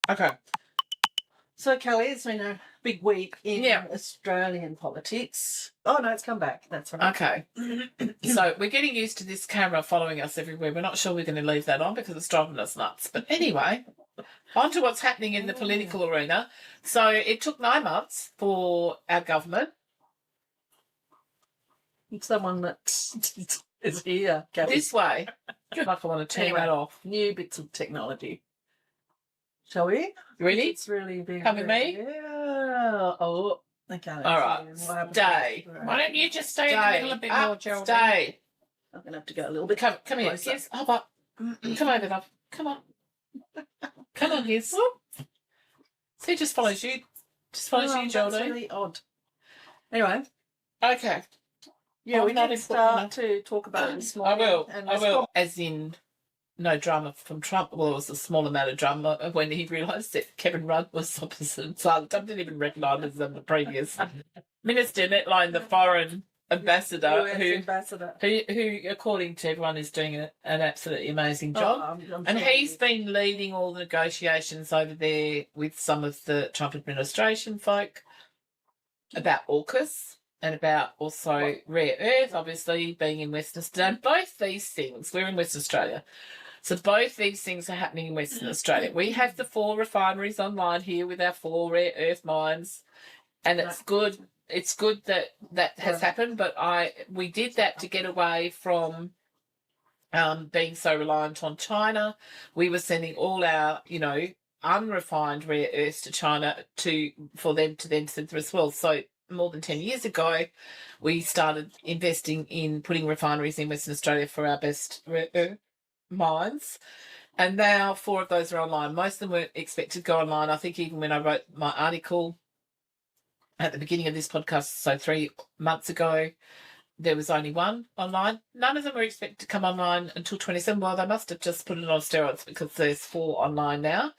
Okay. So, Kelly, it's been a big week in Australian politics. Oh, no, it's come back. That's right. Okay. So we're getting used to this camera following us everywhere. We're not sure we're going to leave that on because it's driving us nuts. But anyway, on to what's happening in the political arena. So it took 9 months for our government. Someone that is here, Kelly. This way. Like I want to turn that off. New bits of technology. Shall we? Really? It's really big. Come with me? Yeah. Oh, okay. All right. Stay. Why don't you just stay in the middle a bit more, Geraldine? Stay. I'm going to have to go a little bit. Come here. closer. Yes. Hop up. Come over, love. Come on. Come on, yes. See, just follows you. Just follows you, Geraldine. That's really odd. Anyway. Okay. Yeah, we did start to talk about it this morning. I will. As in, no drama from Trump. Well, it was a small amount of drama when he realised that Kevin Rudd was opposite silent. I didn't even recognise him, the previous minister, let alone the foreign ambassador, who, according to everyone, is doing an absolutely amazing job. And he's been leading all the negotiations over there with some of the Trump administration folk about AUKUS. And about also rare earth, obviously, being in Western Australia. Both these things, we're in Western Australia. So both these things are happening in Western Australia. We have the 4 refineries online here with our 4 rare earth mines. And it's good. It's good that has happened. But we did that to get away from being so reliant on China. We were sending all our, unrefined rare earths to China for them to then send through as well. So more than 10 years ago, we started investing in putting refineries in Western Australia for our best mines. And now 4 of those are online. Most of them weren't expected to go online. I think even when I wrote my article at the beginning of this podcast, so 3 months ago, there was only 1 online. None of them were expected to come online until 27. Well, they must have just put it on steroids because there's 4 online now.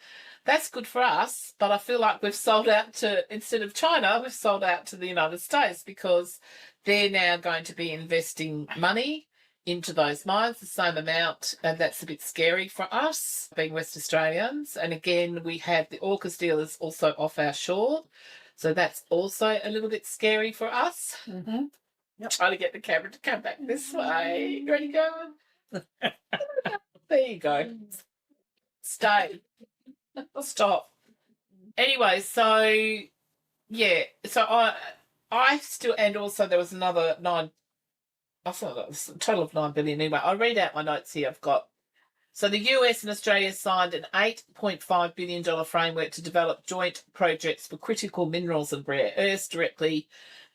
That's good for us, but I feel like we've sold out to, instead of China, we've sold out to the United States because they're now going to be investing money into those mines, the same amount, and that's a bit scary for us, being West Australians. And again, we have the AUKUS deal is also off our shore, so that's also a little bit scary for us. Mm-hmm. Yep. Trying to get the camera to come back this way. You ready to go? There you go. Stay. Stop. Anyway, so I still, and also there was another 9. I thought that was a total of 9 billion. Anyway, I read out my notes here. I've got. So the US and Australia signed an $8.5 billion framework to develop joint projects for critical minerals and rare earths, directly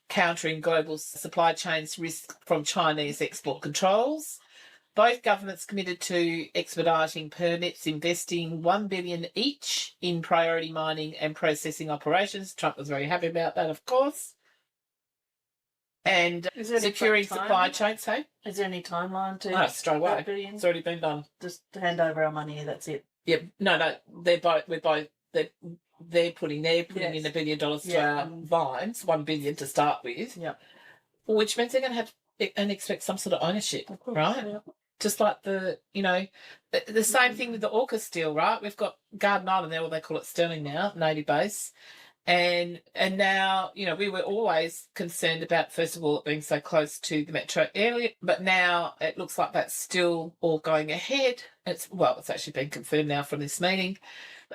countering global supply chains risk from Chinese export controls. Both governments committed to expediting permits, investing $1 billion each in priority mining and processing operations. Trump was very happy about that, of course. And securing supply chains. Hey? Is there any timeline to? No, straight away. It's already been done. Just hand over our money. That's it. Yep. No. They're putting in $1 billion to our mines, $1 billion to start with. Yeah. Which means they're going to have and expect some sort of ownership, right? Yeah. Just like the same thing with the AUKUS deal, right? We've got Garden Island there, or they call it Sterling now, Navy base. And now, we were always concerned about, first of all, it being so close to the metro area, but now it looks like that's still all going ahead. It's actually been confirmed now from this meeting.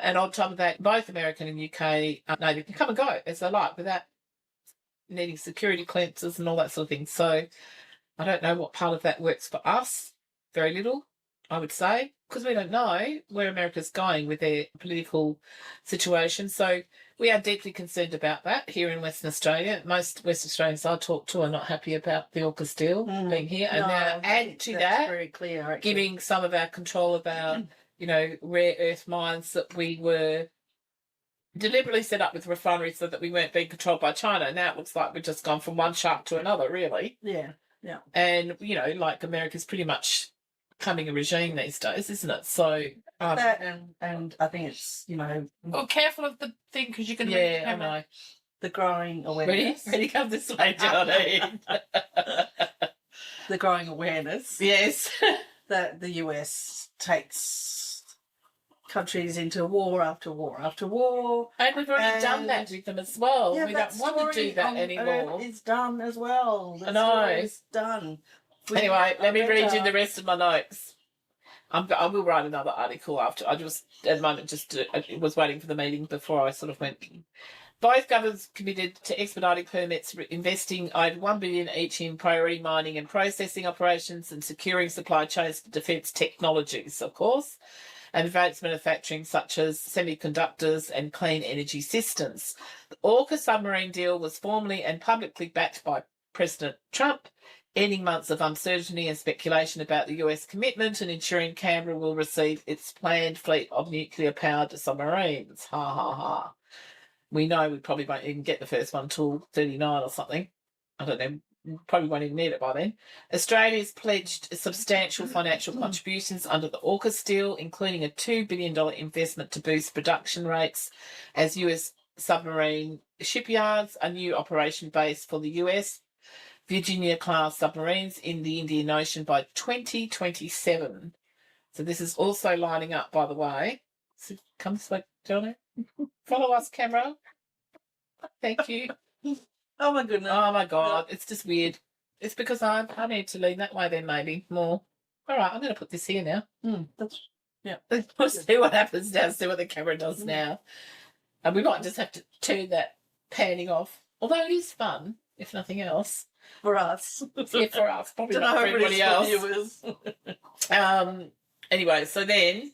And on top of that, both American and UK Navy can come and go as they like without needing security clearances and all that sort of thing. So I don't know what part of that works for us. Very little, I would say, because we don't know where America's going with their political situation. So we are deeply concerned about that here in Western Australia. Most West Australians I talk to are not happy about the AUKUS deal being here. And now add to that, very clear, giving some of our control of our, rare earth mines that we were deliberately set up with refineries so that we weren't being controlled by China. Now it looks like we've just gone from one shark to another, really. Yeah, yeah. And, like America's pretty much coming a regime these days, isn't it? So that and I think it's well, careful of the thing because you're going to I know the growing awareness. Ready come this way, Johnny. The growing awareness, yes, that the US takes countries into war after war after war. And we've already done that And- with them as well. Yeah, We that don't want to do story that on anymore. Earth is done as well. The I know. story is done. Anyway, let me read you the the rest of my notes. I will write another article after. I just, at the moment, was waiting for the meeting before I sort of went. Both governments committed to expediting permits, investing over $1 billion each in priority mining and processing operations and securing supply chains for defence technologies, of course, and advanced manufacturing such as semiconductors and clean energy systems. The AUKUS submarine deal was formally and publicly backed by President Trump, ending months of uncertainty and speculation about the US commitment and ensuring Canberra will receive its planned fleet of nuclear-powered submarines. Ha, ha, ha. We know we probably won't even get the first one till 39 or something. I don't know. Probably won't even need it by then. Australia's pledged substantial financial contributions under the AUKUS deal, including a $2 billion investment to boost production rates as US submarine shipyards, a new operation base for the US Virginia-class submarines in the Indian Ocean by 2027. So this is also lining up, by the way. So come this way, Johnny. Follow us, camera. Thank you. Oh my goodness. Oh my God, it's just weird. It's because I need to lean that way then, maybe more. All right, I'm going to put this here now. We'll see what happens now. See what the camera does now. And we might just have to turn that panning off. Although it is fun, if nothing else. For us. Yeah, for us. Probably Don't not know for how it is everybody for else. viewers. Anyway, so then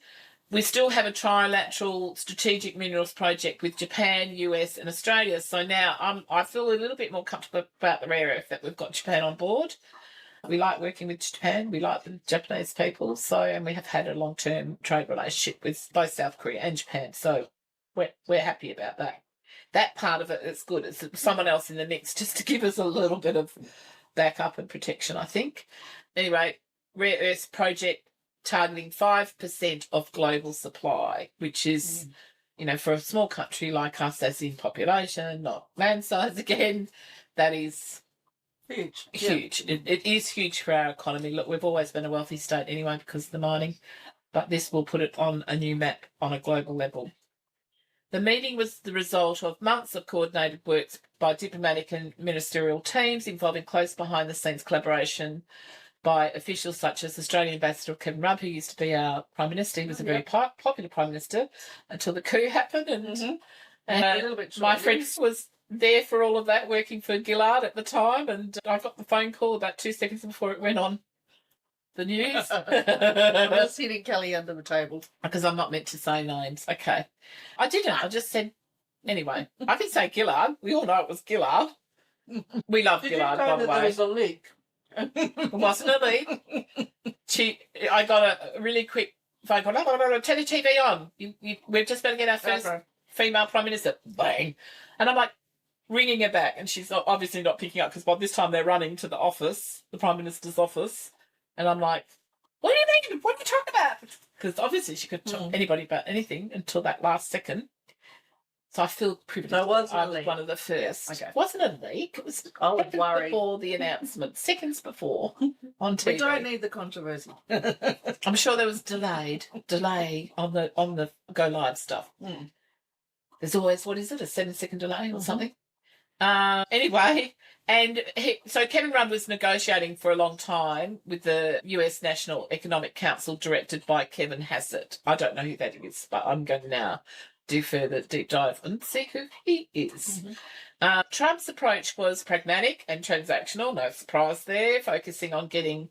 we still have a trilateral strategic minerals project with Japan, US, and Australia. So now I feel a little bit more comfortable about the rare earth that we've got Japan on board. We like working with Japan. We like the Japanese people. So, and we have had a long-term trade relationship with both South Korea and Japan. So we're happy about that. That part of it is good. It's someone else in the mix just to give us a little bit of backup and protection, I think. Anyway, rare earth project targeting 5% of global supply, which is, for a small country like us, as in population, not land size again, that is Huge. huge. Yeah. It is huge for our economy. Look, we've always been a wealthy state anyway because of the mining, but this will put it on a new map on a global level. The meeting was the result of months of coordinated works by diplomatic and ministerial teams involving close behind-the-scenes collaboration by officials such as Australian Ambassador Kevin Rudd, who used to be our Prime Minister. He was a very popular Prime Minister until the coup happened. And, A little bit my shortly. friend was there for all of that, working for Gillard at the time, and I got the phone call about 2 seconds before it went on the news. I was hitting Kelly under the table. Because I'm not meant to say names. Okay. I didn't. I just said, anyway, I can say Gillard. We all know it was Gillard. We love Did Gillard, you by know the that there way. was a leak? It wasn't a leak. I got a really quick phone call. Turn the TV on. We're just going to get our first female Prime Minister. Bang. And I'm like, ringing her back, and she's obviously not picking up because by this time they're running to the office, the Prime Minister's office. And I'm like, what do you mean? What are you talking about? Because obviously she could talk to anybody about anything until that last second. So I feel privileged. So it wasn't I a was leak. one of the first. Yes, okay. It wasn't a leak. It was I was seconds worried. before the announcement. Seconds before on TV. We don't need the controversy. I'm sure there was delay on the go live stuff. There's always, what is it, a 7-second delay or something? Anyway, and so Kevin Rudd was negotiating for a long time with the US National Economic Council directed by Kevin Hassett. I don't know who that is, but I'm going to now do further deep dive and see who he is. Trump's approach was pragmatic and transactional, no surprise there, focusing on getting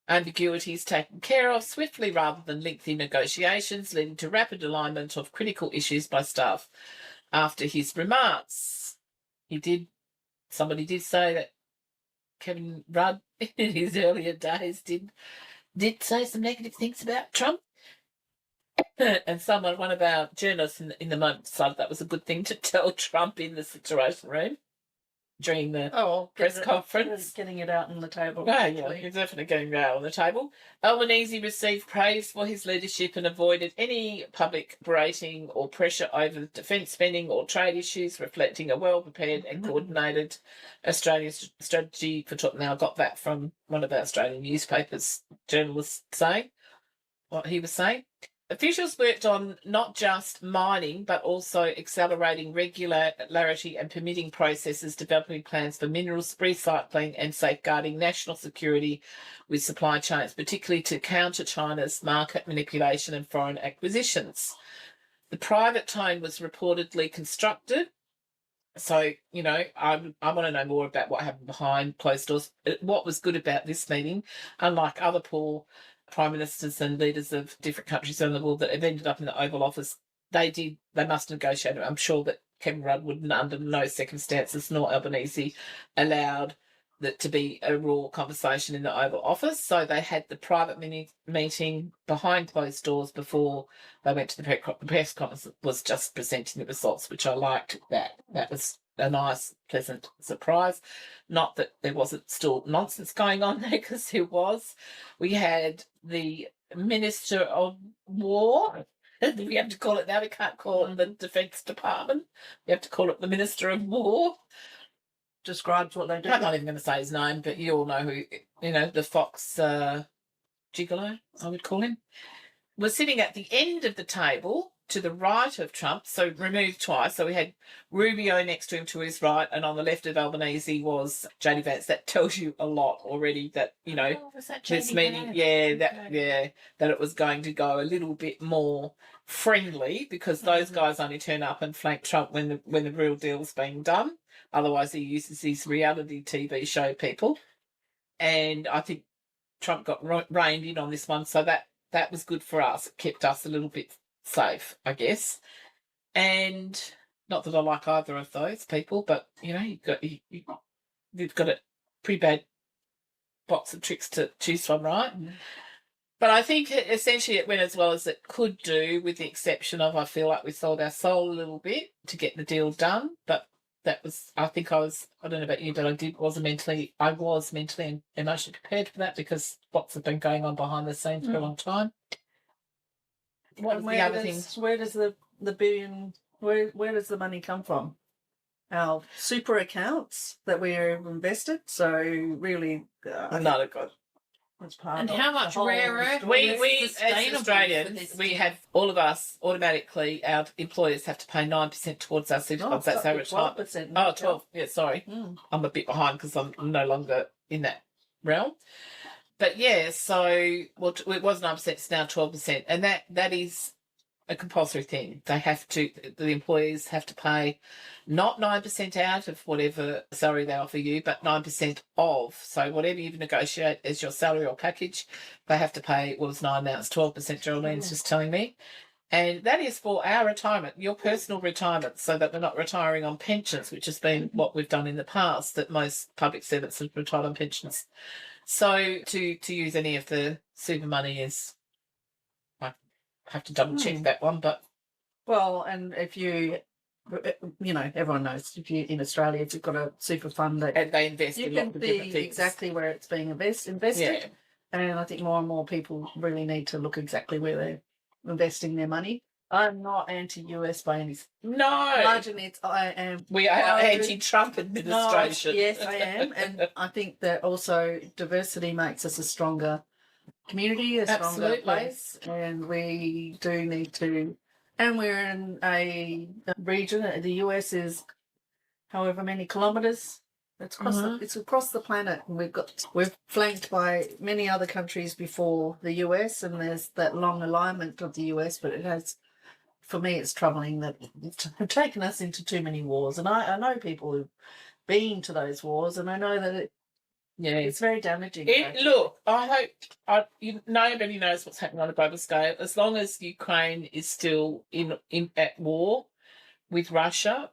ambiguities taken care of swiftly rather than lengthy negotiations, leading to rapid alignment of critical issues by staff. After his remarks, somebody did say that Kevin Rudd in his earlier days did say some negative things about Trump. And one of our journalists in the moment decided that was a good thing to tell Trump in the Situation Room during the press conference. Getting it out on the table. Oh, yeah, you're definitely getting that on the table. Albanese received praise for his leadership and avoided any public berating or pressure over defence spending or trade issues, reflecting a well-prepared and coordinated Australian strategy for talk. Now, I got that from one of our Australian newspapers, journalists saying what he was saying. Officials worked on not just mining, but also accelerating regularity and permitting processes, developing plans for minerals recycling and safeguarding national security with supply chains, particularly to counter China's market manipulation and foreign acquisitions. The private tone was reportedly constructed. So, you know, I want to know more about what happened behind closed doors. What was good about this meeting, unlike other poor prime ministers and leaders of different countries around the world that have ended up in the Oval Office, they must negotiate it. I'm sure that Kevin Rudd wouldn't, under no circumstances, nor Albanese, allowed that to be a raw conversation in the Oval Office. So they had the private meeting behind closed doors before they went to the press conference. Was just presenting the results, which I liked. That was a nice, pleasant surprise. Not that there wasn't still nonsense going on there, because there was. We had the Minister of War. We have to call it now. We can't call it the Defence Department. We have to call it the Minister of War. Describes what they do. I'm not even going to say his name, but you all know who, the Fox gigolo, I would call him, was sitting at the end of the table to the right of Trump, so removed twice. So we had Rubio next to him to his right, and on the left of Albanese was JD Vance. That tells you a lot already that, was that this JD meeting, Vance? that it was going to go a little bit more friendly, because those guys only turn up and flank Trump when the real deal's being done. Otherwise, he uses these reality TV show people. And I think Trump got reined in on this one, so that was good for us. It kept us a little bit safe, I guess. And not that I like either of those people, but, you've got a pretty bad box of tricks to choose from, right? Mm. But I think essentially it went as well as it could do, with the exception of, I feel like we sold our soul a little bit to get the deal done. But that was, I don't know about you, but I was mentally and emotionally prepared for that, because lots have been going on behind the scenes for a long time. What was the other thing? Where does the billion, where does the money come from? Our super accounts that we're invested. So really, Not a good. that's part And of how the much whole rare earth? story. We as sustainable for Australians, this we deal. have, all of us, automatically, our employers have to pay 9% towards our super funds. That's our retirement. 12%. Oh, 12. Yeah, sorry. Mm. I'm a bit behind because I'm no longer in that realm. But yeah, so, it was 9%, it's now 12%. And that is a compulsory thing. The employees have to pay not 9% out of whatever salary they offer you, but 9% of. So whatever you negotiate as your salary or package, they have to pay. Well, it's 9 now, it's 12%, Geraldine's just telling me. And that is for our retirement, your personal retirement, so that we're not retiring on pensions, which has been what we've done in the past, that most public servants have retired on pensions. So to use any of the super money is, I have to double check that one, but. Well, and if you, everyone knows, if you in Australia, if you've got a super fund that And they invest you in can lots of different see things. exactly where it's being invested. Yeah. And I think more and more people really need to look exactly where they're investing their money. I'm not anti-US by any No. margin. I am. We are pro- anti-Trump administration. No, yes, I am. And I think that also diversity makes us a stronger community, a stronger Absolutely. place. And we do need to, and we're in a region, the US is however many kilometres. It's across the planet, and we're flanked by many other countries before the US, and there's that long alignment of the US. But it has, for me, it's troubling that it's taken us into too many wars. And I know people who've been to those wars, and I know that it's very damaging. Look, I hope nobody knows what's happening on a global scale. As long as Ukraine is still in at war with Russia,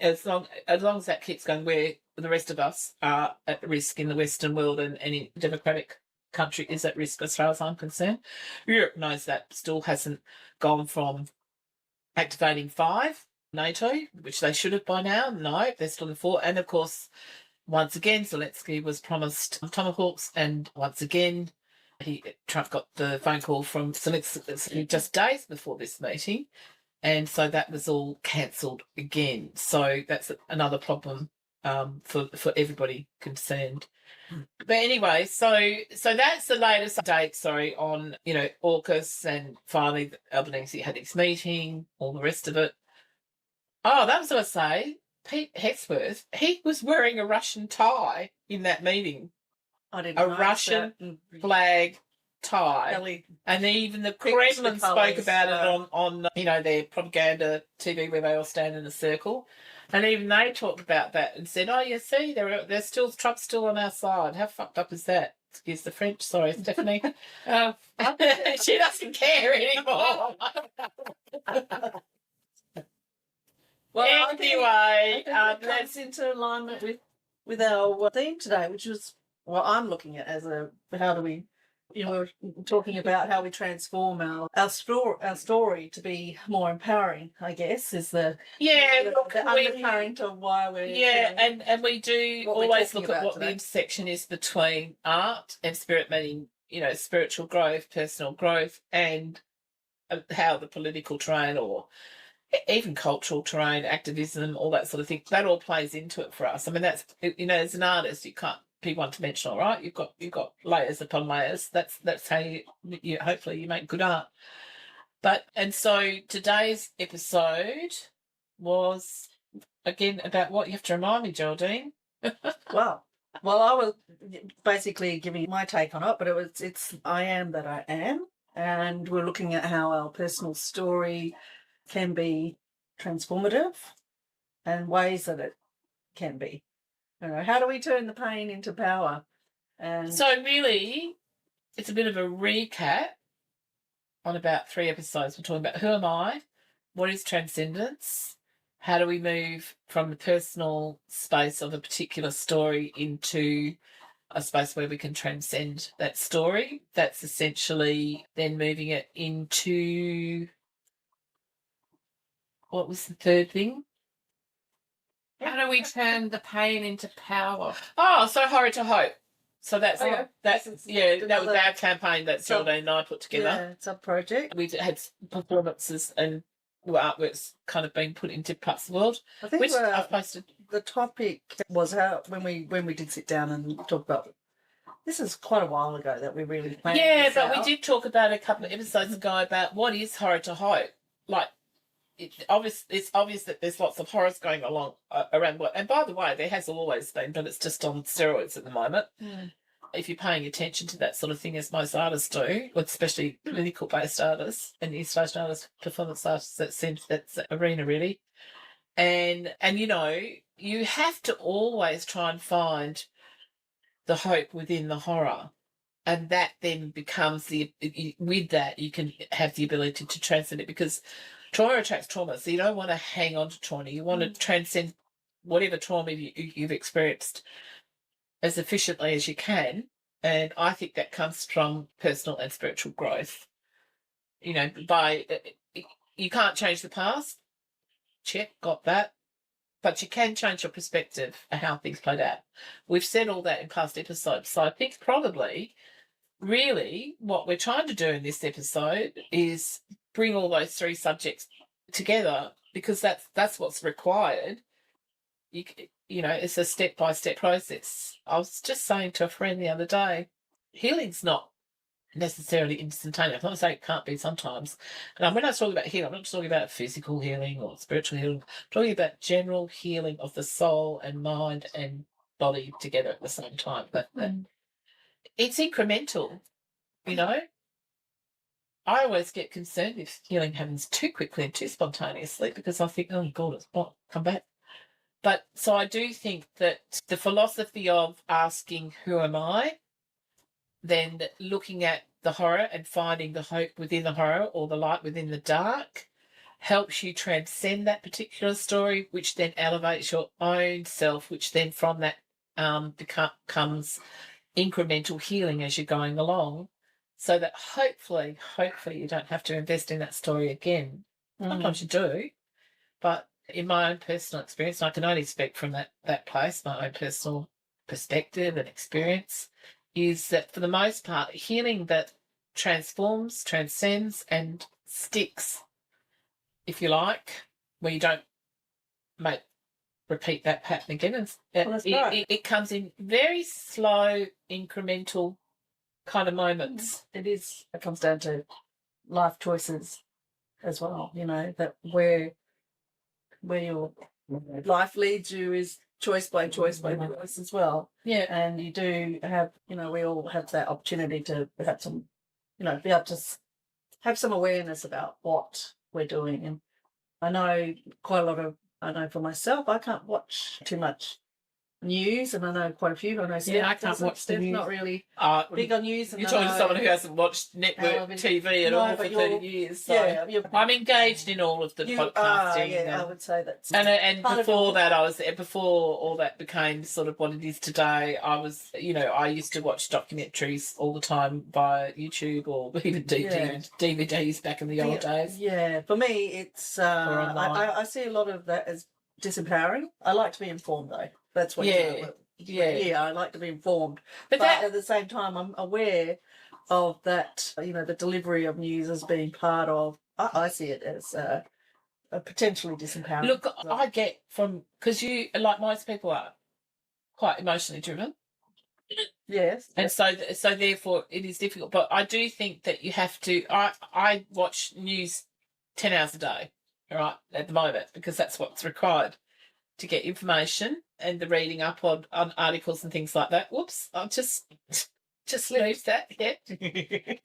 as long as that keeps going, where the rest of us are at risk in the Western world, and any democratic country is at risk as far as I'm concerned. Europe knows that, still hasn't gone from activating 5 NATO, which they should have by now. No, they're still in 4. And of course, once again, Zelensky was promised tomahawks, and once again, Trump got the phone call from Zelensky just days before this meeting, and so that was all cancelled again. So that's another problem for everybody concerned. But anyway, so that's the latest update, on, AUKUS, and finally Albanese had its meeting, all the rest of it. Oh, that was what I say. Pete Hexworth, he was wearing a Russian tie in that meeting. I didn't A notice Russian that. flag tie. Ellie And even the picked the Kremlin spoke colours, about it on their propaganda TV where they all stand in a circle. And even they talked about that and said, oh, you see, they're still, Trump's still on our side. How fucked up is that? Excuse the French. Sorry, Stephanie. She doesn't care anymore. Well, anyway, that comes into alignment with our theme today, which was what I'm looking at as how do we, we're talking about how we transform our story to be more empowering, I guess, is the undercurrent of why we're and we do always look at what today. the intersection is between art and spirit, meaning spiritual growth, personal growth, and how the political terrain or even cultural terrain, activism, all that sort of thing, that all plays into it for us. I mean, that's, as an artist, you can't be one-dimensional, right? You've got layers upon layers. That's how you hopefully you make good art. And so today's episode was, again, about what you have to remind me, Geraldine. Well, I was basically giving my take on it, but it's I am that I am, and we're looking at how our personal story can be transformative and ways that it can be. How do we turn the pain into power? And so really, it's a bit of a recap on about 3 episodes. We're talking about who am I, what is transcendence, how do we move from the personal space of a particular story into a space where we can transcend that story. That's essentially then moving it into, what was the third thing? How do we turn the pain into power? Oh, so horror to hope. So that was another our campaign that Geraldine and I put together. Yeah, it's a project. We had performances and artworks kind of being put into parts of the world, I think which I've posted. The topic was how when we did sit down and talk about. This is quite a while ago that we really planned. Yeah, but we did talk about a couple of episodes ago about what is horror to hope. Like, it's obvious that there's lots of horrors going along around. And by the way, there has always been, but it's just on steroids at the moment. Mm. If you're paying attention to that sort of thing, as most artists do, especially political-based artists and installation artists, performance artists, that's arena really. And you have to always try and find the hope within the horror, and that then becomes with that you can have the ability to transcend it, because trauma attracts trauma. So you don't want to hang on to trauma. You want to transcend whatever trauma you've experienced as efficiently as you can. And I think that comes from personal and spiritual growth. You can't change the past. Check, got that. But you can change your perspective of how things played out. We've said all that in past episodes. So I think probably, really, what we're trying to do in this episode is bring all those 3 subjects together, because that's what's required. It's a step-by-step process. I was just saying to a friend the other day, healing's not necessarily instantaneous. I'm not saying it can't be sometimes. And when I was talking about healing, I'm not talking about physical healing or spiritual healing. I'm talking about general healing of the soul and mind and body together at the same time. But it's incremental, I always get concerned if healing happens too quickly and too spontaneously, because I think, oh, God, it's not come back. But so I do think that the philosophy of asking, who am I? Then looking at the horror and finding the hope within the horror or the light within the dark helps you transcend that particular story, which then elevates your own self, which then from that becomes incremental healing as you're going along, so that hopefully you don't have to invest in that story again. Sometimes you do, but in my own personal experience, and I can only speak from that place, my own personal perspective and experience, is that for the most part, healing that transforms, transcends, and sticks, if you like, where you don't make repeat that pattern again. That's right. It comes in very slow, incremental kind of moments. It is. It comes down to life choices as well. That where your life leads you is choice by choice as well. Yeah. And you do have, we all have that opportunity to have some, be able to have some awareness about what we're doing. And I know for myself, I can't watch too much news, and I know quite a few. I know I can't watch the news. Not really big on news. You're talking to someone who hasn't watched network TV at all for 30 years. So yeah, I'm engaged in all of the podcasting. I would say that's and before that, before all that became sort of what it is today, I was, I used to watch documentaries all the time via YouTube or even DVDs back in the old days. Yeah, for me, it's I see a lot of that as disempowering. I like to be informed though. That's what I like to be informed. But at the same time, I'm aware of that, the delivery of news as being part of, I see it as a potentially disempowering. Look, I get because you, like most people, are quite emotionally driven. Yes. And so therefore it is difficult. But I do think that you have to, I watch news 10 hours a day, right, at the moment, because that's what's required to get information and the reading up on articles and things like that. Whoops, I'll just moved that. Yeah.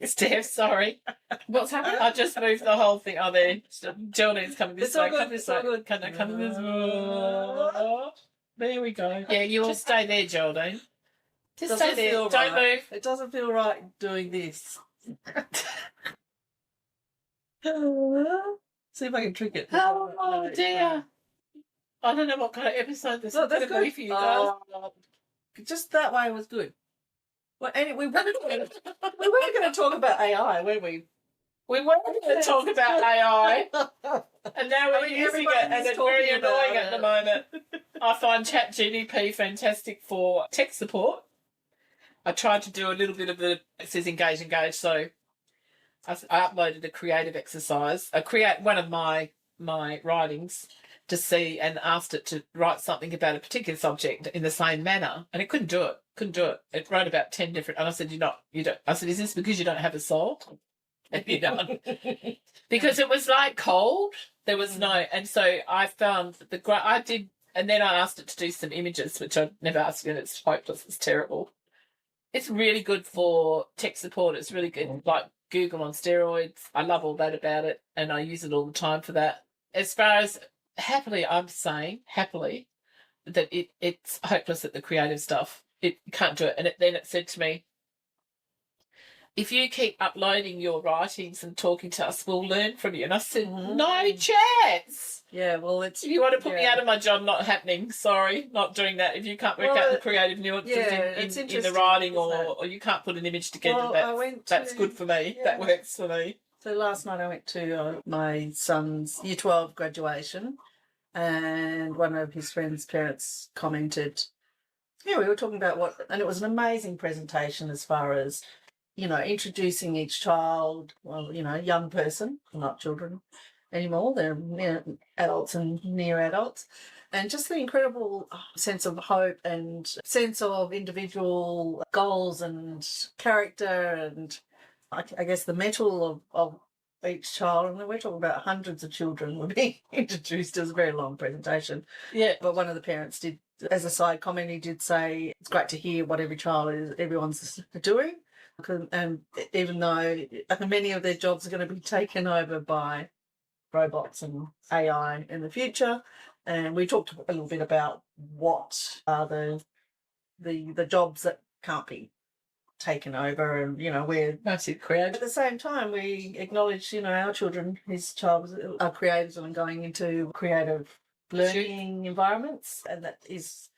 Steph, sorry. What's happened? I just moved the whole thing. Oh, there. Geraldine's coming this way. Come this way. Come this way. There we go. Yeah, you all stay there, Geraldine. Just stay there. Don't move. It doesn't feel right doing this. See if I can trick it. Oh, dear. I don't know what kind of episode this is going to be for you guys. Just that way was good. Well, anyway, we weren't going to talk about AI, were we? We weren't going to talk about AI, and now we're using it, and it's very annoying at the moment. I find ChatGPT fantastic for tech support. I tried to do a little bit of it says engage, so I uploaded a creative exercise. I create one of my writings to see and asked it to write something about a particular subject in the same manner, and it couldn't do it. It wrote about 10 different, and I said, you don't. I said, is this because you don't have a soul? And you don't. Because it was like cold. There was no, and so I found I did, and then I asked it to do some images, which I'd never asked, and it's hopeless, it's terrible. It's really good for tech support. It's really good, like Google on steroids. I love all that about it, and I use it all the time for that. As far as I'm saying happily that it's hopeless at the creative stuff. It can't do it. And then it said to me, if you keep uploading your writings and talking to us, we'll learn from you. And I said, no chance. Yeah, well, if you want to put me out of my job, not happening. Sorry, not doing that. If you can't work out the creative nuances in the writing or you can't put an image together, that's good for me. Yeah. That works for me. So last night I went to my son's Year 12 graduation, and one of his friends' parents commented, we were talking about and it was an amazing presentation as far as, introducing each child, young person, not children anymore, they're adults and near adults, and just the incredible sense of hope and sense of individual goals and character and I guess the mettle of each child, and we're talking about hundreds of children were being introduced. It was a very long presentation. Yeah. But one of the parents did, as a side comment, he did say it's great to hear what everyone's doing. And even though many of their jobs are going to be taken over by robots and AI in the future. And we talked a little bit about what are the jobs that can't be taken over, and we're mostly creative. At the same time, we acknowledge our children, his child, are creators and going into creative learning environments, and that is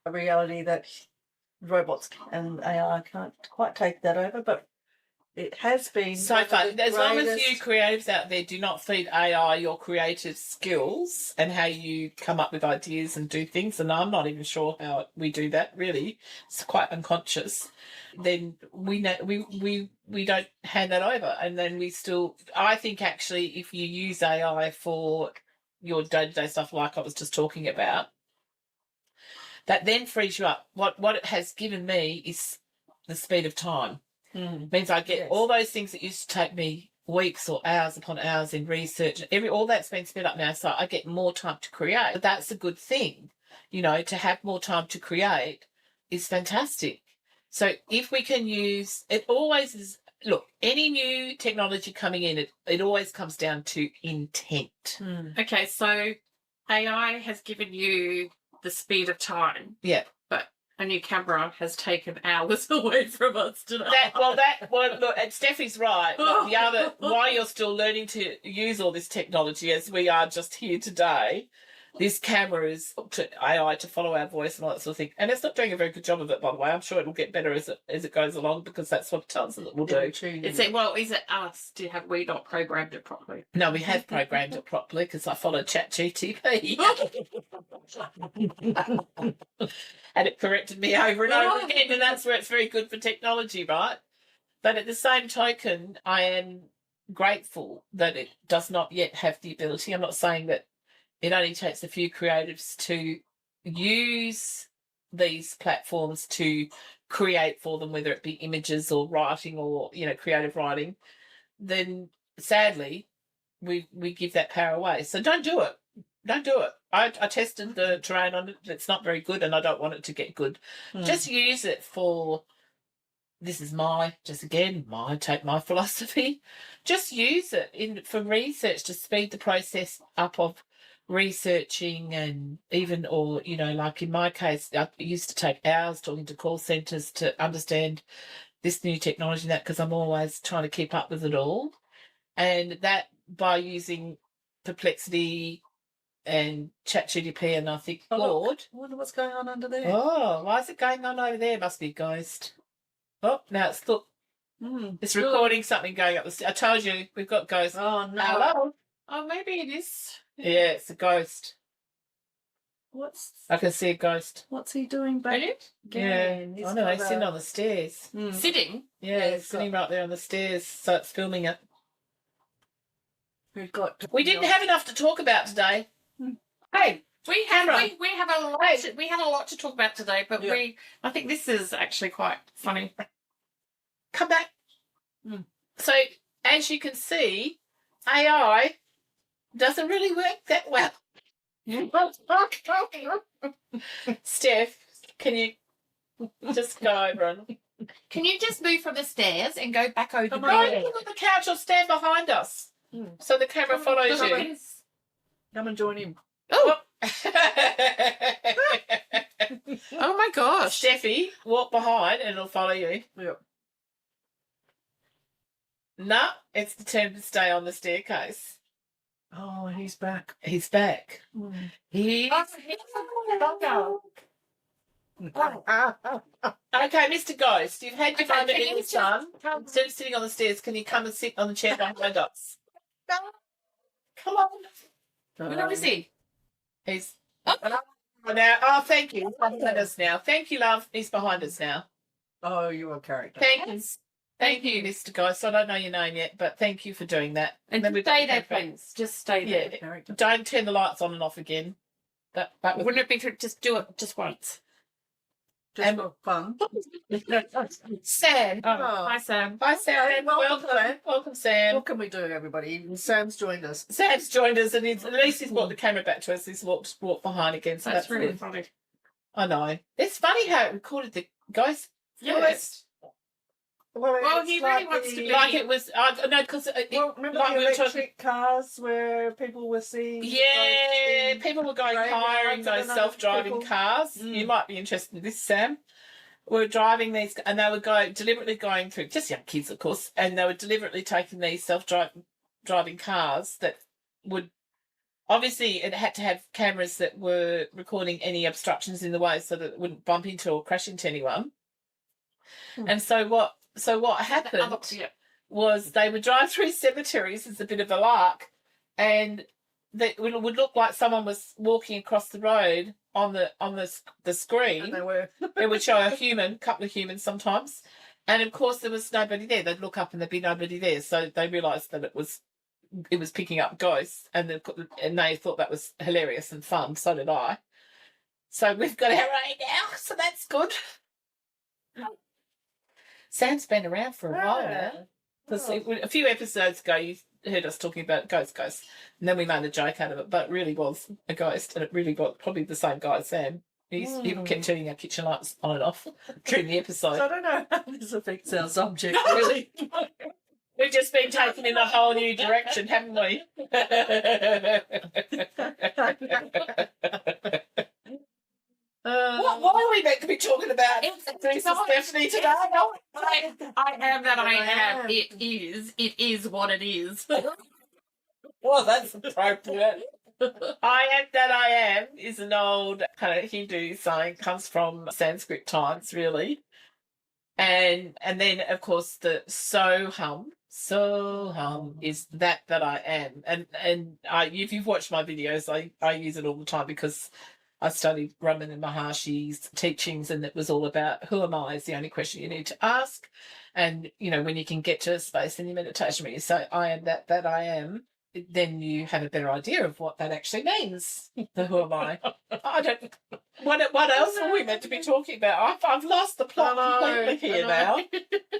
a reality that robots and AI can't quite take that over, but it has been so far. As long as you creatives out there do not feed AI your creative skills and how you come up with ideas and do things, and I'm not even sure how we do that, really, it's quite unconscious, then we don't hand that over. And then I think actually if you use AI for your day-to-day stuff like I was just talking about, that then frees you up. What it has given me is the speed of time. Mm. Means I get Yes. all those things that used to take me weeks or hours upon hours in research. All that's been sped up now, so I get more time to create. But that's a good thing, to have more time to create is fantastic. So if we can use it, always is. Look, any new technology coming in, it always comes down to intent. Mm. Okay, so AI has given you the speed of time. Yeah. But a new camera has taken hours away from us today. Look, and Steffi's right. But while you're still learning to use all this technology, as we are just here today, this camera is to AI to follow our voice and all that sort of thing. And it's not doing a very good job of it, by the way. I'm sure it will get better as it goes along, because that's what it tells us it will do. Is it us? Have we not programmed it properly? No, we have programmed it properly, because I followed ChatGTP. And it corrected me over and over again, and that's where it's very good for technology, right? But at the same token, I am grateful that it does not yet have the ability. I'm not saying that it only takes a few creatives to use these platforms to create for them, whether it be images or writing or, creative writing, then sadly we give that power away. So don't do it. Don't do it. I tested the terrain on it. It's not very good, and I don't want it to get good. Just use it for, this is my philosophy. Just use it for research to speed the process up of researching, and even, or, like in my case, I used to take hours talking to call centres to understand this new technology and that, because I'm always trying to keep up with it all. And that, by using Perplexity and ChatGPT, and I think Claude. I wonder what's going on under there. Oh, why is it going on over there? Must be a ghost. Oh, now it's recording something going up the stairs. I told you, we've got ghosts. Oh, no. Hello? Oh, maybe it is. Yeah, it's a ghost. I can see a ghost. What's he doing back? Yeah. He's I know, he's got sitting on the stairs. Sitting? Yeah, he's sitting right there on the stairs, so it's filming it. We didn't have enough to talk about today. Hey, we have a lot to talk about today, but I think this is actually quite funny. Come back. So, as you can see, AI doesn't really work that well. Steph, can you just go over and... Can you just move from the stairs and go back over there? No, look on the couch or stand behind us, so the camera follows you. Come and join him. Oh, oh my gosh. Steffi, walk behind and it'll follow you. Yep. No, it's determined to stay on the staircase. Oh, he's back. He's back. He's okay, Mr. Ghost, you've had your moment in the sun. Instead of sitting on the stairs, can you come and sit on the chair behind us? Come on. Where is he? He's now. Oh, thank you. He's behind us now. Thank you, love. He's behind us now. Oh, you're a character. Thank you, Mr. Ghost. I don't know your name yet, but thank you for doing that. And then stay there, please. Just stay there. Yeah. Don't turn the lights on and off again. That wouldn't it be to just do it just once? Just for fun. Sam. Oh, hi, Sam. Hi, Sam. Welcome, Sam. Welcome, Sam. What can we do, everybody? Sam's joined us. Sam's joined us, and at least he's brought the camera back to us. He's walked behind again. So that's really good. funny. I know. It's funny how it recorded the ghost. Yes. Well, he really like wants to be like it was. No, because remember like the we were electric cars where people were seeing? yeah, people were going hiring those self-driving people. cars. You might be interested in this, Sam. Were driving these, and they were deliberately going through, just young kids, of course, and they were deliberately taking these self-driving cars that would, obviously, it had to have cameras that were recording any obstructions in the way so that it wouldn't bump into or crash into anyone. And so what happened was they would drive through cemeteries as a bit of a lark, and it would look like someone was walking across the road on the screen. And they were. It would show a couple of humans sometimes, and of course there was nobody there. They'd look up and there'd be nobody there, so they realised that it was picking up ghosts, and they thought that was hilarious and fun. So did I. So we've got our A now, so that's good. Sam's been around for a while now. Because a few episodes ago, you heard us talking about ghosts, and then we made a joke out of it, but it really was a ghost, and it really was probably the same guy, Sam. He kept turning our kitchen lights on and off during the episode. So I don't know how this affects our subject, really. We've just been taken in a whole new direction, haven't we? What are we meant to be talking about? Princess Stephanie today? I am that I am. It is what it is. Well, that's appropriate. I am that I am is an old kind of Hindu saying, comes from Sanskrit times, really. And then, of course, the soham is that I am. And if you've watched my videos, I use it all the time because I studied Ramana Maharshi's teachings, and it was all about who am I is the only question you need to ask. And, you know, when you can get to a space in your meditation where you say, I am that I am, then you have a better idea of what that actually means. The who am I? I don't. What else are we meant to be talking about? I've lost the plot completely here now.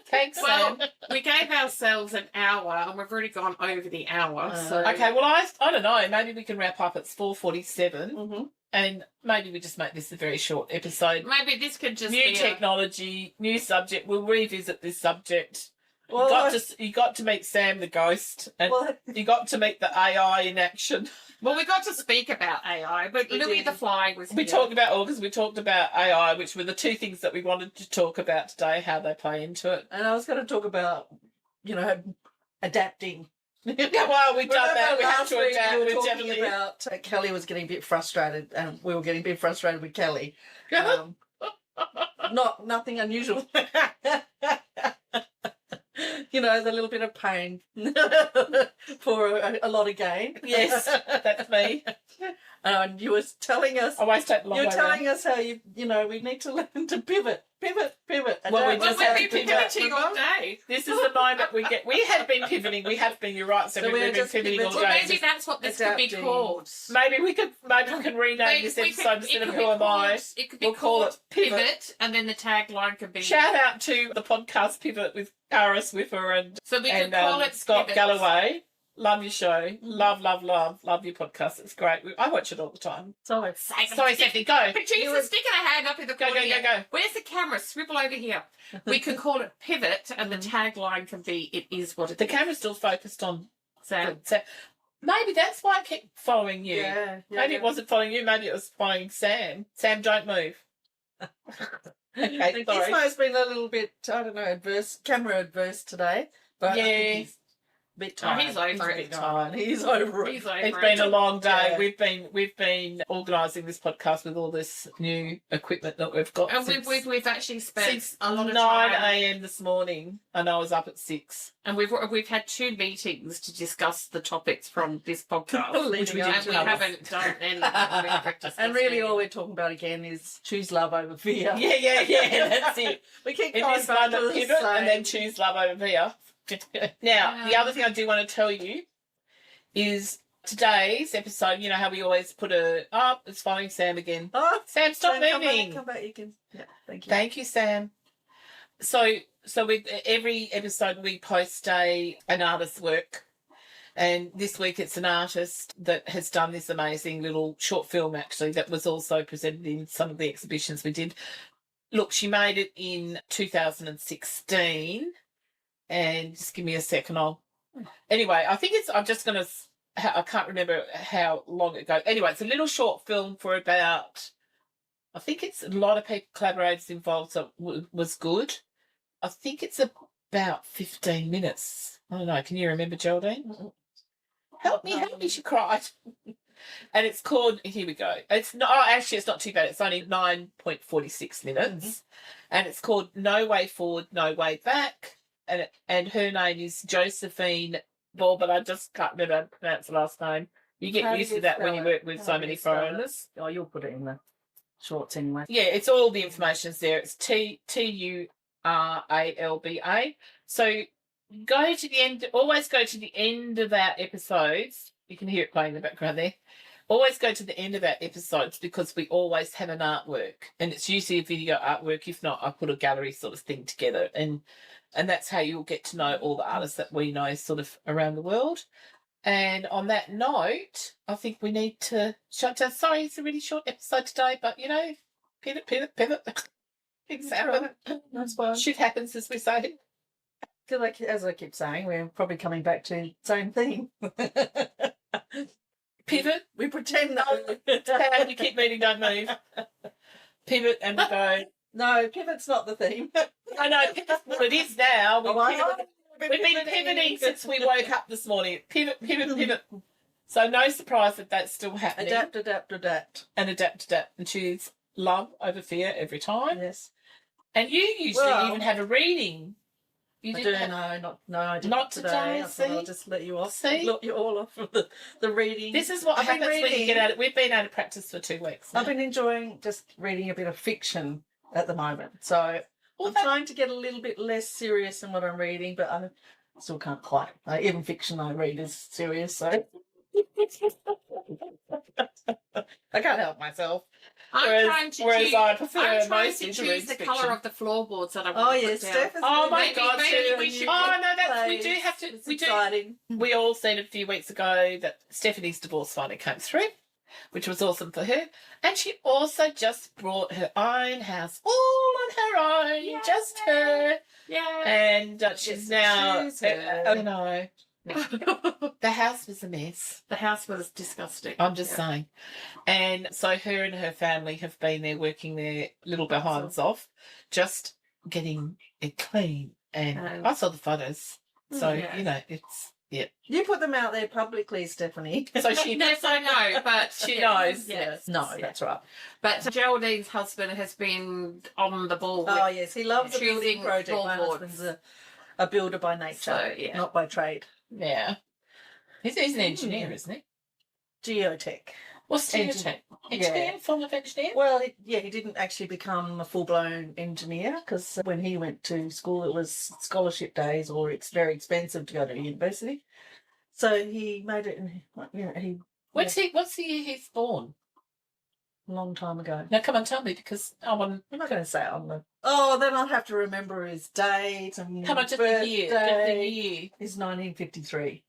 Thanks, Well, Sam. we gave ourselves an hour, and we've already gone over the hour. So Okay, well, I don't know. Maybe we can wrap up. It's 4:47. Mm-hmm. And maybe we just make this a very short episode. maybe this could just New be technology, new subject. We'll revisit this subject. Well, you got to meet Sam the ghost, and well, you got to meet the AI in action. Well, we got to speak about AI, but We Louis did. the Fly was We here. talked about AUKUS, we talked about AI, which were the two things that we wanted to talk about today, how they play into it. and I was going to talk about, adapting. Well, we've done that. We have last to week adapt. we were We've talking definitely... about Kelly was getting a bit frustrated, and we were getting a bit frustrated with Kelly. Nothing unusual. The little bit of pain for a lot of gain. Yes, that's me. And you were telling us. I always take the long You were way telling around. us how we need to learn to pivot. And Well, we that- just Well, have we've to been pivot. pivoting all day. This is the moment we get. We have been pivoting. We have been. You're right. So So we've we're been just pivoting all pivoting. Well, day. maybe that's what this could be Adapting. called. Maybe we can rename this episode instead of Who Am I? It could be We'll call called it Pivot. Pivot, and then the tagline could be. Shout out to the podcast Pivot with Cara Swiffer and So we could call it Scott Pivot. Galloway. Love your show. Love your podcast. It's great. I watch it all the time. Sorry. Sorry, Stephanie, go. Producer, sticking a hand up in the Go, corner. go, here. go, go. Where's the camera? Swivel over here. We could call it Pivot, and the tagline can be "It is what it The is." camera's still focused on Sam. Sam. Maybe that's why I kept following you. Yeah. Maybe it wasn't following you. Maybe it was following Sam. Sam, don't move. Okay, This sorry. has been a little bit, camera adverse today. But I Yeah. think he's a bit tired. he's over a it. bit tired. He's over it. He's over It's it. been a long day. Yeah. We've been organising this podcast with all this new equipment that we've got. And since we've actually spent since a lot of 9 time, a.m. this morning, and I was up at 6. and we've had 2 meetings to discuss the topics from this podcast, Leading which we up did. to We it. haven't done any. And really all we're talking about again is choose love over fear. Yeah. That's it. We keep In going this back to moment, the pivot and then same. choose love over fear. Now, the other thing I do want to tell you is today's episode. You know how we always put it's following Sam again. Oh, Sam, stop Sam, come back, moving. Come back, you can. Yeah, thank you. Thank you, Sam. So with every episode we post an artist's work, and this week it's an artist that has done this amazing little short film actually that was also presented in some of the exhibitions we did. Look, she made it in 2016, and just give me a second. Anyway, I think I'm just going to. I can't remember how long ago. Anyway, it's a little short film for about. I think it's a lot of people, collaborators involved, so it was good. I think it's about 15 minutes. I don't know. Can you remember, Geraldine? Help me, she cried. And it's called, here we go. It's not, actually, it's not too bad. It's only 9.46 minutes. And it's called No Way Forward, No Way Back. And her name is Josephine but I just can't remember how to pronounce the last name. You get How do used you to that when spell you it? work with How so do many you spell it? foreigners. Oh, you'll put it in the shorts anyway. Yeah, it's all the information's there. It's Turalba. So always go to the end of our episodes. You can hear it playing in the background there. always go to the end of our episodes because we always have an artwork, and it's usually a video artwork. If not, I put a gallery sort of thing together, and that's how you'll get to know all the artists that we know sort of around the world. And on that note, I think we need to shut down. Sorry, it's a really short episode today, but pivot. Things happen. That's fine. Shit happens, as we say. Because, like, as I keep saying, we're probably coming back to the same thing. Pivot. We pretend that. We keep meeting, don't move. Pivot, and we go. No, pivot's not the theme. I know, pivot. Well, it is now. We've We've been pivoting since we woke up this morning. Pivot. So no surprise that that's still happening. Adapt. And adapt. And choose love over fear every time. Yes. And you usually even have a reading. You I didn't do, have... no, I didn't Not today. today, I thought I'll see? just let you off. See? Let you all off from the reading. This is what I've been happens when you reading. get out of... We've been out of practice for 2 weeks now. I've been enjoying just reading a bit of fiction at the moment. So I'm trying to get a little bit less serious in what I'm reading, but I still can't quite. Even fiction I read is serious, so I can't help myself. I'm trying to choose. I prefer I'm trying mostly to to read choose the fiction. colour of the floorboards that I Oh, want to yes, put down. Steph is Oh my Maybe- God! maybe Sue. we should- Oh no, that's we do Plays. have to. It's We do. exciting. We all seen a few weeks ago that Stephanie's divorce finally came through, which was awesome for her. And she also just brought her own house all on her own, Yay. just her. Yeah. And she's now, choose her. you know, the house was a mess. The house was disgusting. I'm just saying. And so her and her family have been there working their little behinds off, just getting it clean. And I saw the photos. So, Yeah. it's, yeah. You put them out there publicly, Stephanie. So she Yes, I know, but She knows. Yes, No, yes. that's right. But Geraldine's husband has been on the ball. With, Oh, yes, he loves the building choosing project. My floorboards. husband's a builder by nature, So, yeah. not by trade. Yeah. He's an engineer, isn't he? Geotech. What's geotech? Engineer? Form of engineer? Well, he didn't actually become a full-blown engineer because when he went to school, it was scholarship days or it's very expensive to go to university. So he made it, What's the year he's born? a long time ago. Now, come on, tell me, because I want... I'm not going to say it on the... Oh, then I'll have to remember his date and Come on, just the year. Just the year. It's 1953.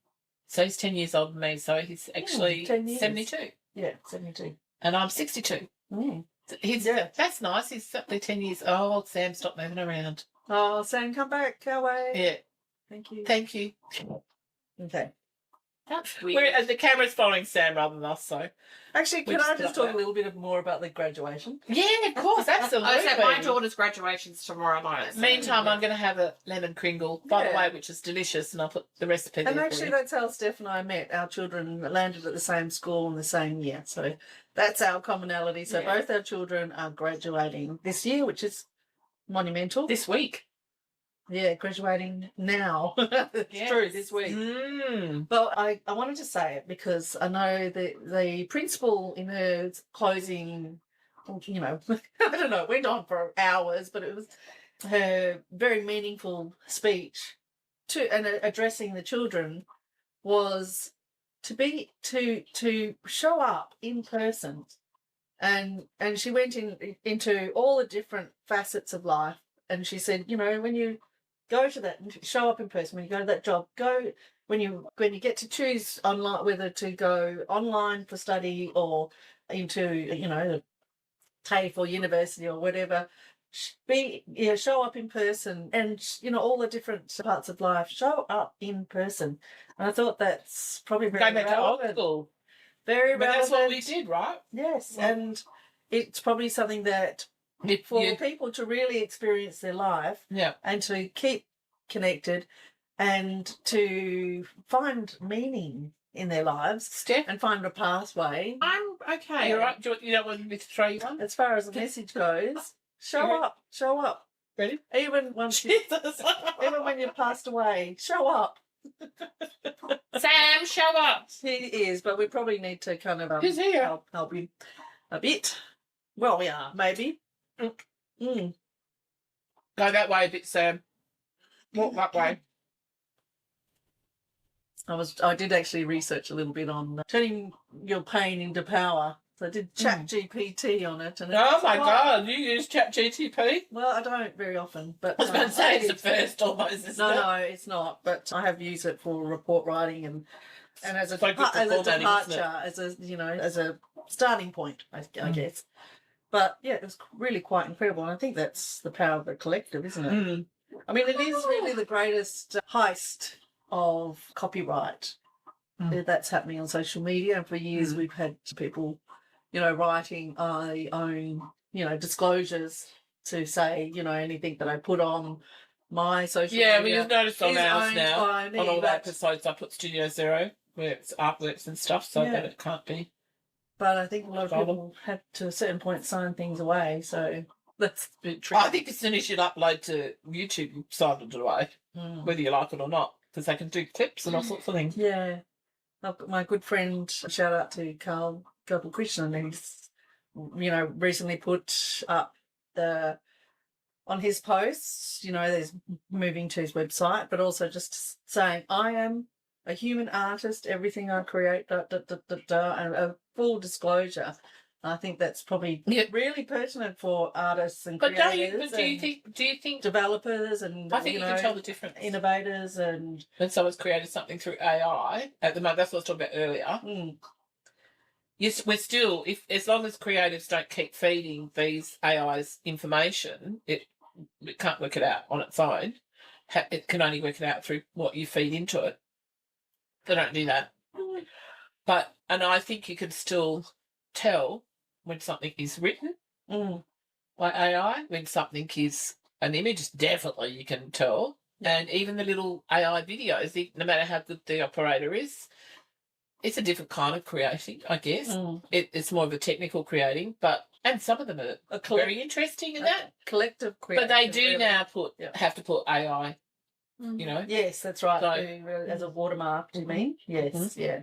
So he's 10 years older than me, so he's actually 10 years. 72. Yeah, 72. And I'm 62. Mm. That's nice. He's certainly 10 years old. Sam, stop moving around. Oh, Sam, come back. Go away. Yeah. Thank you. Thank you. Okay. That's weird. The camera's following Sam rather than us, so... Actually, We can I just just put up talk a little bit more about the graduation? Yeah, of course, absolutely. Oh, so my daughter's graduation's tomorrow night. So Meantime, I'm going to have a lemon kringle, by the Yeah. way, which is delicious, and I'll put the recipe there And for actually, you. that's how Steph and I met. Our children landed at the same school in the same year. So that's our commonality. So Yeah. both our children are graduating this year, which is monumental. This week. Yeah, graduating now. It's Yes. true, this week. Mm. But I wanted to say it because I know that the principal in her closing, I don't know, it went on for hours, but it was her very meaningful speech and addressing the children was to show up in person. And she went into all the different facets of life. And she said, when you go to that, show up in person, when you go to that job, when you get to choose online, whether to go online for study or into, the TAFE or university or whatever, show up in person and, all the different parts of life, show up in person. And I thought that's probably very Going back to old relevant. school. Very But relevant. that's what we did, right? Yes, Well- and it's probably something that for people to really experience their life Yeah. and to keep connected and to find meaning in their lives Steph, and find a pathway. I'm okay. you're right. You don't want me to throw you one? As far as the message goes, show up. Ready? Even once you, Jesus. even when you've passed away, show up. Sam, show up. He is, but we probably need to kind of He's here. help him a bit. Well, we are, maybe. Mm. Go that way a bit, Sam. Walk that way. I did actually research a little bit on turning your pain into power. So I did chat GPT on it. And Oh my God, you use ChatGPT? Well, I don't very often, but I was going to say it's the first almost, isn't it? No, it's not. But I have used it for report writing and as a departure, as a starting point, I guess. But yeah, it was really quite incredible, and I think that's the power of the collective, isn't it? Mm. I mean, it is really the greatest heist of copyright that's happening on social media, and for years we've had people, writing I own, disclosures to say, anything that I put on my social media. Yeah, well, you've noticed on ours now, on all the episodes, I put StudioZer0, where it's artworks and stuff, so that it can't be. But I think a lot of people have, to a certain point, sign things away, so that's a bit tricky. I think as soon as you upload to YouTube, you sign it away, whether you like it or not, because they can do clips and all sorts of things. Yeah. I've got my good friend, shout out to Carl Gopal-Krishnan, and he's, recently put up on his posts, there's moving to his website, but also just saying, I am a human artist, everything I create, and a full disclosure. I think that's probably really pertinent for artists and creators. Do you think developers and I think you can tell the difference. Innovators and when someone's created something through AI at the moment, that's what I was talking about earlier. Yes, we're still, as long as creatives don't keep feeding these AI's information, it can't work it out on its own. It can only work it out through what you feed into it. They don't do that. And I think you can still tell when something is written by AI, when something is an image, definitely you can tell. And even the little AI videos, no matter how good the operator is, it's a different kind of creating, I guess. It's more of a technical creating, and some of them are very interesting in that. Collective creating. But they do now have to put AI, Yes, that's right. So, as a watermark, do you mean? Yes, yeah.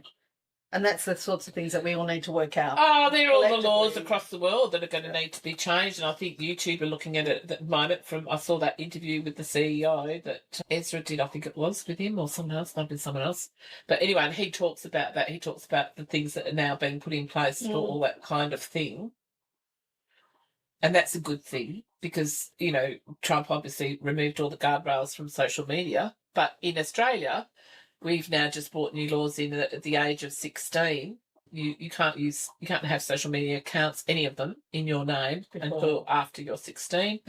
And that's the sorts of things that we all need to work out. Oh, they're all the laws across the world that are going to need to be changed. And I think YouTube are looking at it at the moment. I saw that interview with the CEO that Ezra did, I think it was, with him or someone else, might have been someone else. But anyway, and he talks about that. He talks about the things that are now being put in place for all that kind of thing. And that's a good thing because, Trump obviously removed all the guardrails from social media. But in Australia, we've now just brought new laws in that at the age of 16, you can't have social media accounts, any of them, in your name until after you're 16.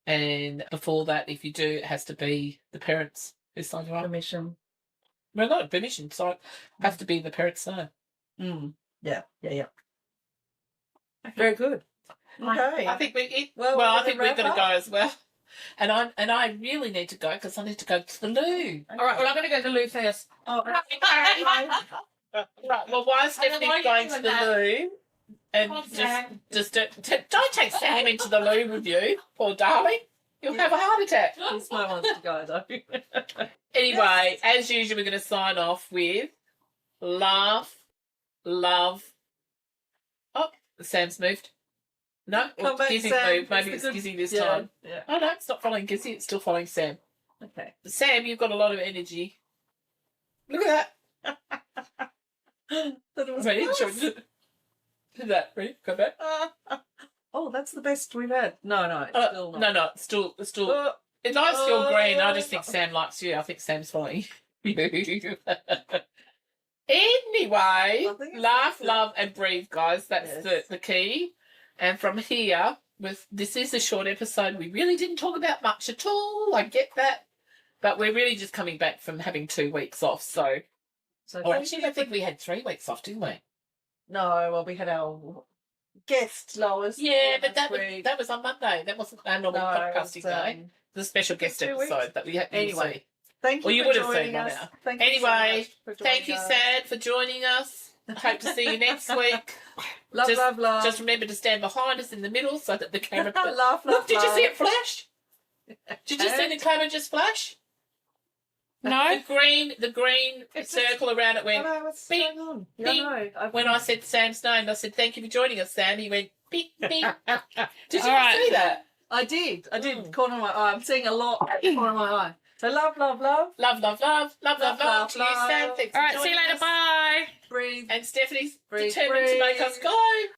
And before that, if you do, it has to be the parents who sign you up. Permission. Well, not permission, sorry. It has to be the parents' name. Yeah. Very good. Okay. I think I think we're going to go as well. And I really need to go because I need to go to the loo. Okay. All right, well, I'm going to go to the loo first. Oh, right. Well, while Stephanie's going to the loo, and just don't take Sam into the loo with you, poor darling. You'll have a heart attack. This one wants to go though. Anyway, as usual, we're going to sign off with laugh, love. Oh, Sam's moved. No, Come back, Gizzy Sam. moved. Maybe it's Gizzy this time. Yeah. Oh, no, it's not following Gizzy. It's still following Sam. Okay. Sam, you've got a lot of energy. Look at that. Ready? Do that. Ready? Go back. Oh, that's the best we've had. No, it's still not. No, it's still. It's I'm still green. I just think Sam likes you. I think Sam's following you. Anyway, laugh, love, and breathe, guys. That's the key. And from here, this is a short episode. We really didn't talk about much at all. I get that. But we're really just coming back from having 2 weeks off. So actually, I think we had 3 weeks off, didn't we? No, well, we had our guest, Lois. Yeah, but that was on Monday. That wasn't our normal podcasting day. The special guest episode that we had. Anyway, thank you. Well, you for would have joining seen by us. now. Thank you anyway, so much for thank you, joining us. Sad, for joining us. I hope to see you next week. Love. Just remember to stand behind us in the middle so that the camera. Laugh. Look, did you see it flash? Did you see the camera just flash? No. The green circle around it went. What's beep, going on? beep. When I said Sam's name, I said, "Thank you for joining us, Sam." He went beep beep. Did you see that? I did. Corner of my eye. I'm seeing a lot. Corner of my eye. So love, love, love. Love, love, love, love, love, love to you, love. Sam. Thanks All for right, see you joining later. us. Bye. Breathe. And Stephanie's Breathe, determined to make us breathe. go.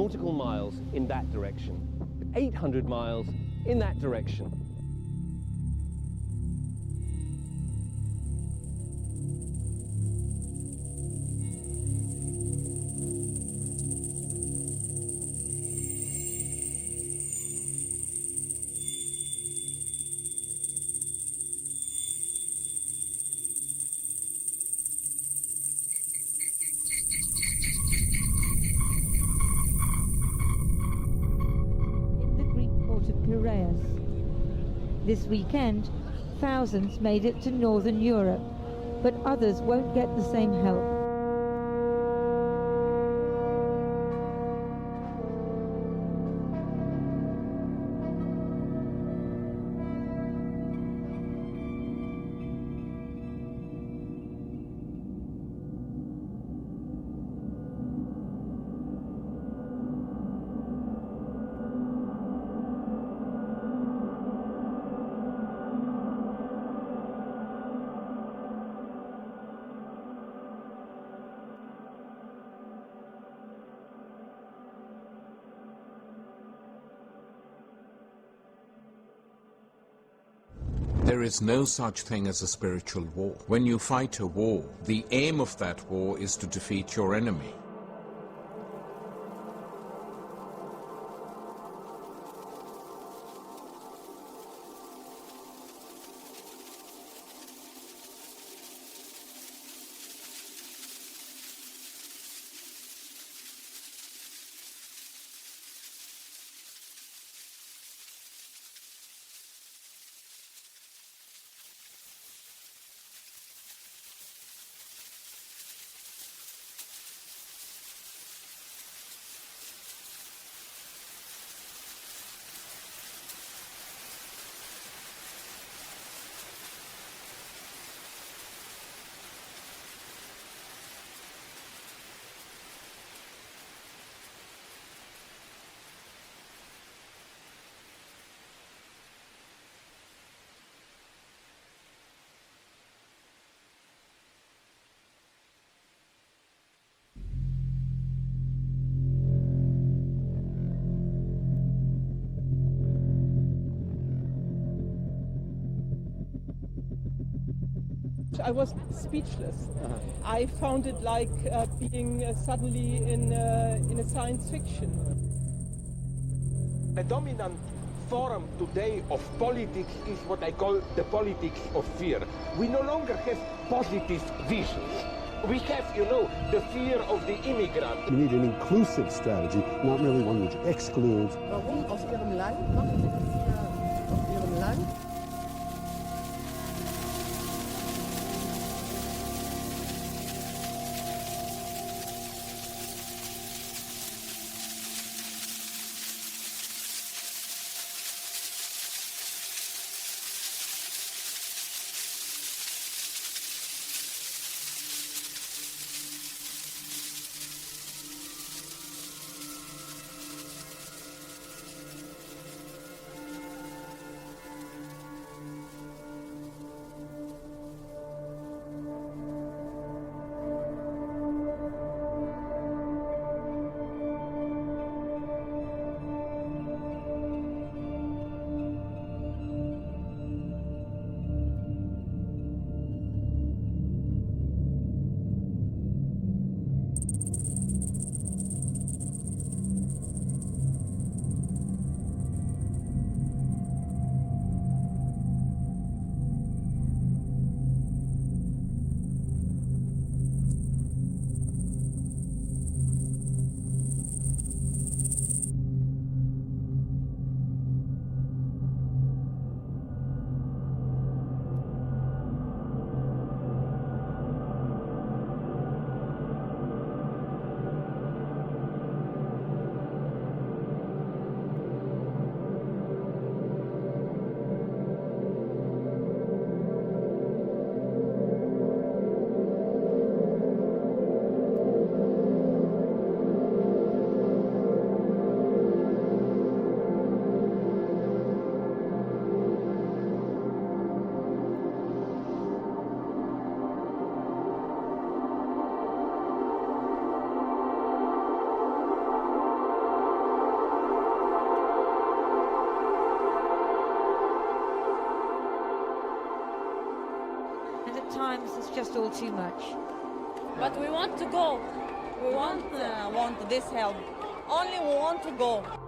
nautical miles in that direction, 800 miles in that direction. This weekend, thousands made it to Northern Europe, but others won't get the same help. There is no such thing as a spiritual war. When you fight a war, the aim of that war is to defeat your enemy. I was speechless. I found it like being suddenly in a science fiction. The dominant form today of politics is what I call the politics of fear. We no longer have positive visions. We have, the fear of the immigrant. We need an inclusive strategy, not merely one which excludes. Warum aus Ihrem Land? Machen Sie das hier aus Ihrem Land? And at times it's just all too much. But we want to go. We want this help. Only we want to go.